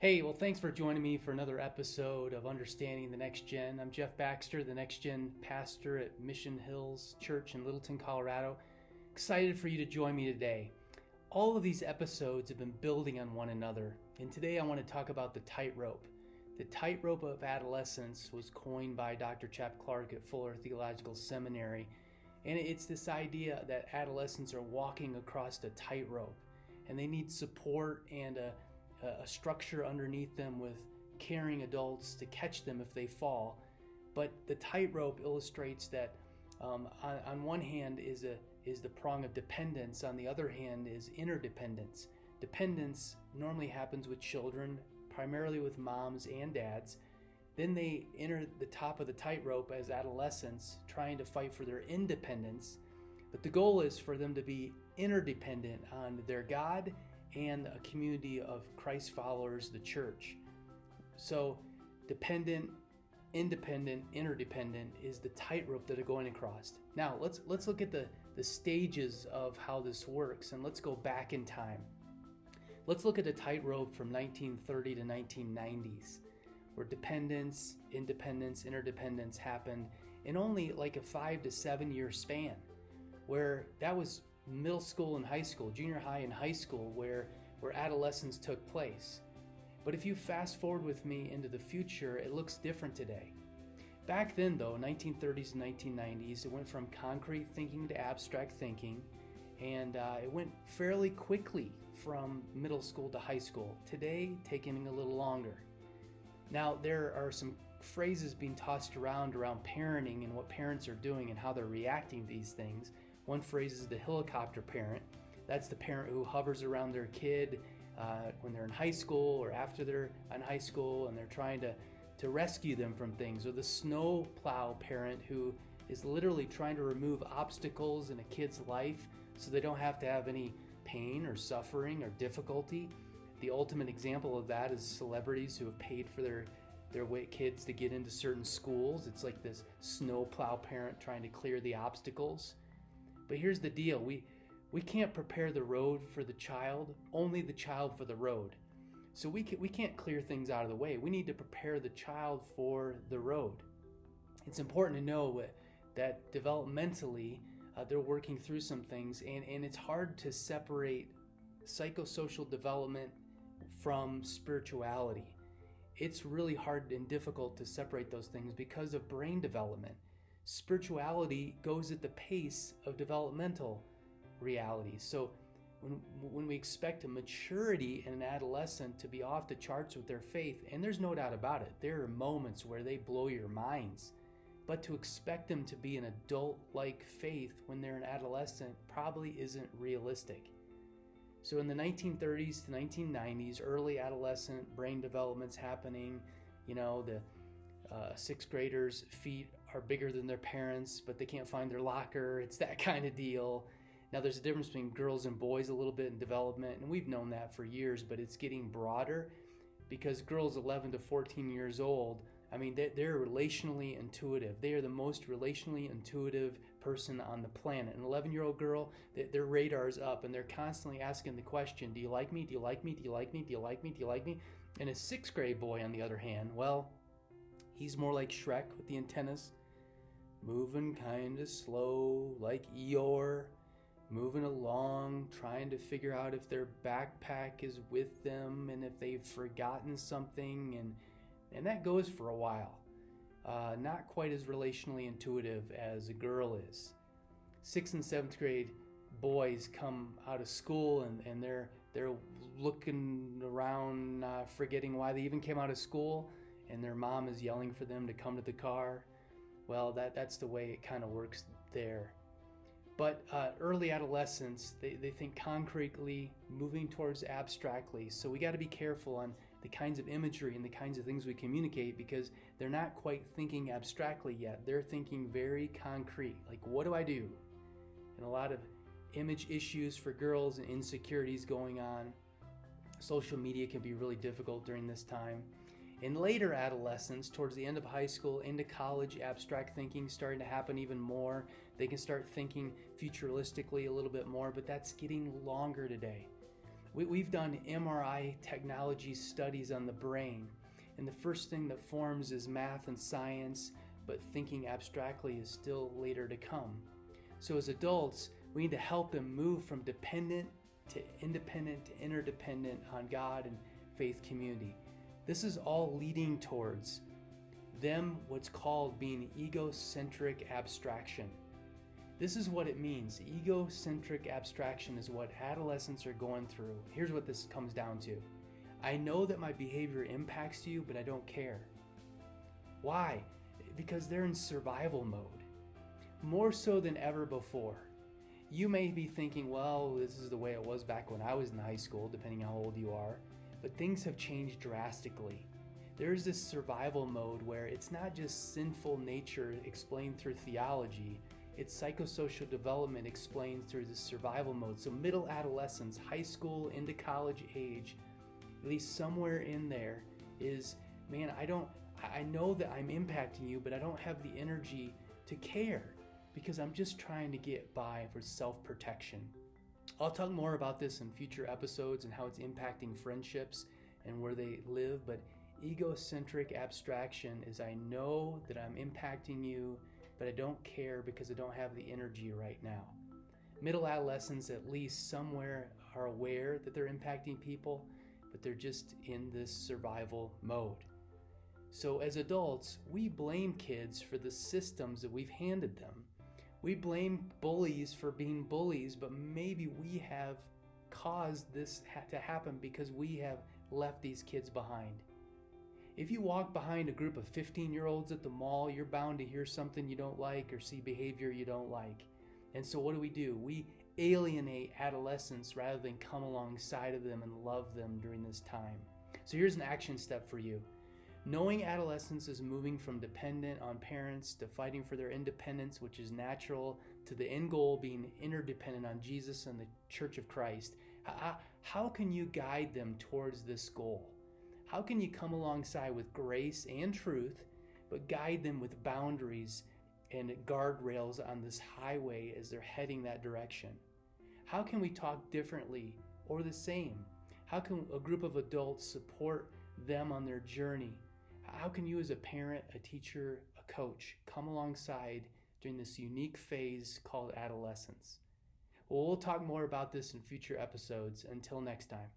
Hey, well, thanks for joining me for another episode of Understanding the Next Gen. I'm Jeff Baxter, the Next Gen pastor at Mission Hills Church in Littleton, Colorado. Excited for you to join me today. All of these episodes have been building on one another, and today I want to talk about the tightrope. The tightrope of adolescence was coined by Dr. Chap Clark at Fuller Theological Seminary, and it's this idea that adolescents are walking across a tightrope, and they need support and a structure underneath them with caring adults to catch them if they fall. But the tightrope illustrates that on one hand is the prong of dependence, on the other hand is interdependence. Dependence normally happens with children, primarily with moms and dads. Then they enter the top of the tightrope as adolescents, trying to fight for their independence. But the goal is for them to be interdependent on their God and a community of Christ followers, the church. So dependent, independent, interdependent is the tightrope that they're going across. Now let's look at the stages of how this works, and let's go back in time. Let's look at the tightrope from 1930 to 1990s, where dependence, independence, interdependence happened in only like a 5 to 7 year span, where that was middle school and high school, junior high and high school, where adolescence took place. But if you fast forward with me into the future, it looks different today. Back then though, 1930s and 1990s, it went from concrete thinking to abstract thinking, and it went fairly quickly from middle school to high school. Today, taking a little longer. Now, there are some phrases being tossed around parenting and what parents are doing and how they're reacting to these things. One phrase is the helicopter parent. That's the parent who hovers around their kid when they're in high school or after they're in high school, and they're trying to rescue them from things. Or the snow plow parent who is literally trying to remove obstacles in a kid's life so they don't have to have any pain or suffering or difficulty. The ultimate example of that is celebrities who have paid for their kids to get into certain schools. It's like this snow plow parent trying to clear the obstacles. But here's the deal, we can't prepare the road for the child, only the child for the road. So we can't clear things out of the way. We need to prepare the child for the road. It's important to know that developmentally they're working through some things, and it's hard to separate psychosocial development from spirituality. It's really hard and difficult to separate those things because of brain development. Spirituality goes at the pace of developmental reality. So when we expect a maturity in an adolescent to be off the charts with their faith, and there's no doubt about it, there are moments where they blow your minds, but to expect them to be an adult-like faith when they're an adolescent probably isn't realistic. So in the 1930s to 1990s, early adolescent brain development's happening. The sixth graders' feet are bigger than their parents, but they can't find their locker. It's that kind of deal. Now, there's a difference between girls and boys a little bit in development, and we've known that for years, but it's getting broader because girls 11 to 14 years old, they're relationally intuitive. They are the most relationally intuitive person on the planet. An 11-year-old girl, their radar's up, and they're constantly asking the question, do you like me? Do you like me? Do you like me? Do you like me? Do you like me? And a sixth grade boy, on the other hand, well, he's more like Shrek with the antennas, moving kind of slow, like Eeyore, moving along, trying to figure out if their backpack is with them and if they've forgotten something, and that goes for a while. Not quite as relationally intuitive as a girl is. 6th and 7th grade boys come out of school and they're looking around, forgetting why they even came out of school, and their mom is yelling for them to come to the car. Well, that's the way it kind of works there. But early adolescents, they think concretely, moving towards abstractly. So we got to be careful on the kinds of imagery and the kinds of things we communicate, because they're not quite thinking abstractly yet. They're thinking very concrete, like, what do I do? And a lot of image issues for girls and insecurities going on. Social media can be really difficult during this time. In later adolescence, towards the end of high school, into college, abstract thinking starting to happen even more. They can start thinking futuristically a little bit more, but that's getting longer today. We've done MRI technology studies on the brain, and the first thing that forms is math and science, but thinking abstractly is still later to come. So as adults, we need to help them move from dependent to independent to interdependent on God and faith community. This is all leading towards them what's called being egocentric abstraction. This is what it means. Egocentric abstraction is what adolescents are going through. Here's what this comes down to. I know that my behavior impacts you, but I don't care. Why? Because they're in survival mode, more so than ever before. You may be thinking, well, this is the way it was back when I was in high school, depending how old you are, but things have changed drastically. There's this survival mode where it's not just sinful nature explained through theology, it's psychosocial development explained through this survival mode. So middle adolescence, high school into college age, at least somewhere in there is, man, I know that I'm impacting you, but I don't have the energy to care because I'm just trying to get by for self-protection. I'll talk more about this in future episodes and how it's impacting friendships and where they live, but egocentric abstraction is I know that I'm impacting you, but I don't care because I don't have the energy right now. Middle adolescents, at least somewhere, are aware that they're impacting people, but they're just in this survival mode. So as adults, we blame kids for the systems that we've handed them. We blame bullies for being bullies, but maybe we have caused this to happen because we have left these kids behind. If you walk behind a group of 15-year-olds at the mall, you're bound to hear something you don't like or see behavior you don't like. And so what do? We alienate adolescents rather than come alongside of them and love them during this time. So here's an action step for you. Knowing adolescence is moving from dependent on parents to fighting for their independence, which is natural, to the end goal being interdependent on Jesus and the Church of Christ. How can you guide them towards this goal? How can you come alongside with grace and truth, but guide them with boundaries and guardrails on this highway as they're heading that direction? How can we talk differently or the same? How can a group of adults support them on their journey? How can you as a parent, a teacher, a coach come alongside during this unique phase called adolescence? Well, we'll talk more about this in future episodes. Until next time.